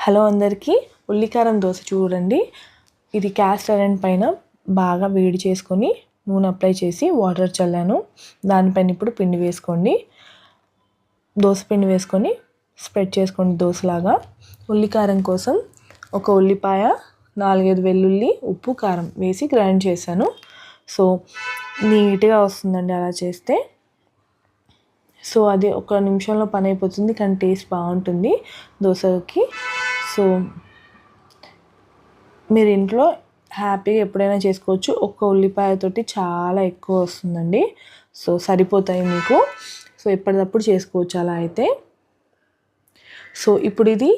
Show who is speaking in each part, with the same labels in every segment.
Speaker 1: Hello అందరికీ, ఉల్లికారం దోశ చూడండి. ఇది క్యాస్ట్ ఐరన్ పైన బాగా వేడి చేసుకొని నూనె అప్లై చేసి వాటర్ చల్లాను. దానిపైన ఇప్పుడు పిండి వేసుకోండి. దోశ పిండి వేసుకొని స్ప్రెడ్ చేసుకోండి దోశలాగా. ఉల్లికారం కోసం ఒక ఉల్లిపాయ, 4-5 వెల్లుల్లి, ఉప్పు, కారం వేసి గ్రైండ్ చేశాను. సో నీట్గా వస్తుందండి అలా చేస్తే. సో అది ఒక నిమిషంలో పని అయిపోతుంది, కానీ టేస్ట్ బాగుంటుంది దోశకి. సో మీరు ఇంట్లో హ్యాపీగా ఎప్పుడైనా చేసుకోవచ్చు. ఒక్క ఉల్లిపాయతోటి చాలా ఎక్కువ వస్తుందండి. సో సరిపోతాయి మీకు. సో ఎప్పటికప్పుడు చేసుకోవచ్చు అలా అయితే. సో ఇప్పుడు ఇది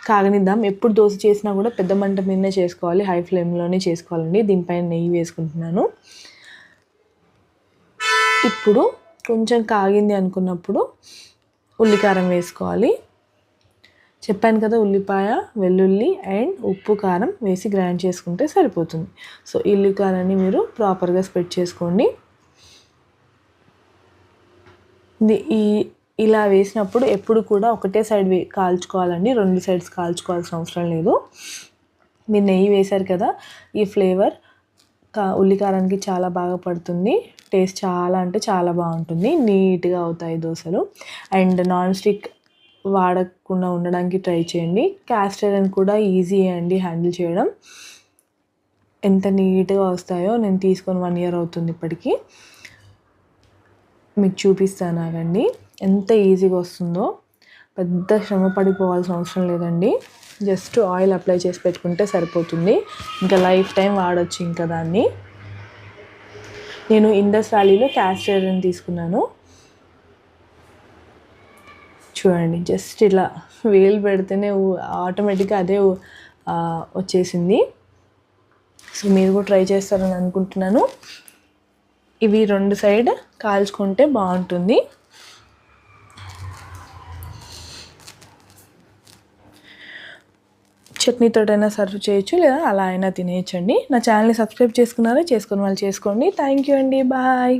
Speaker 1: కాగనిద్దాం. ఎప్పుడు దోశ చేసినా కూడా పెద్ద మంట మీదనే చేసుకోవాలి, హై ఫ్లేమ్లోనే చేసుకోవాలండి. దీనిపైన నెయ్యి వేసుకుంటున్నాను. ఇప్పుడు కొంచెం కాగింది అనుకున్నప్పుడు ఉల్లికారం వేసుకోవాలి. చెప్పాను కదా, ఉల్లిపాయ, వెల్లుల్లి అండ్ ఉప్పు, కారం వేసి గ్రైండ్ చేసుకుంటే సరిపోతుంది. సో ఈ ఉల్లికారాన్ని మీరు ప్రాపర్గా స్ప్రెడ్ చేసుకోండి. ఇలా వేసినప్పుడు ఎప్పుడు కూడా ఒకటే సైడ్ కాల్చుకోవాలండి, 2 సైడ్స్ కాల్చుకోవాల్సిన అవసరం లేదు. మీరు నెయ్యి వేశారు కదా, ఈ ఫ్లేవర్ ఉల్లికారానికి చాలా బాగా పడుతుంది. టేస్ట్ చాలా అంటే చాలా బాగుంటుంది. నీట్గా అవుతాయి దోశలు. అండ్ నాన్ స్టిక్ వాడకుండా ఉండడానికి ట్రై చేయండి. క్యాస్ట్ ఐరన్ కూడా ఈజీ అండి హ్యాండిల్ చేయడం. ఎంత నీట్గా వస్తాయో, నేను తీసుకొని 1 year అవుతుంది ఇప్పటికీ. మీకు చూపిస్తాను ఆగండి, ఎంత ఈజీగా వస్తుందో. పెద్ద శ్రమ పడిపోవాల్సిన అవసరం లేదండి. జస్ట్ ఆయిల్ అప్లై చేసి పెట్టుకుంటే సరిపోతుంది. ఇంకా లైఫ్ టైం వాడచ్చు ఇంకా దాన్ని. నేను ఇండస్ వ్యాలీలో క్యాస్ట్ ఐరన్ తీసుకున్నాను. చూడండి, జస్ట్ ఇలా వేలు పెడితేనే ఆటోమేటిక్గా అదే వచ్చేసింది. సో మీరు కూడా ట్రై చేస్తారని అనుకుంటున్నాను. ఇవి 2 సైడ్ కాల్చుకుంటే బాగుంటుంది. చట్నీతోటైనా సర్వ్ చేయొచ్చు, లేదా అలా అయినా తినేయచ్చండి. నా ఛానల్ని సబ్స్క్రైబ్ చేసుకున్నారా? చేసుకుని వాళ్ళు చేసుకోండి. థ్యాంక్ యూ అండి. బాయ్.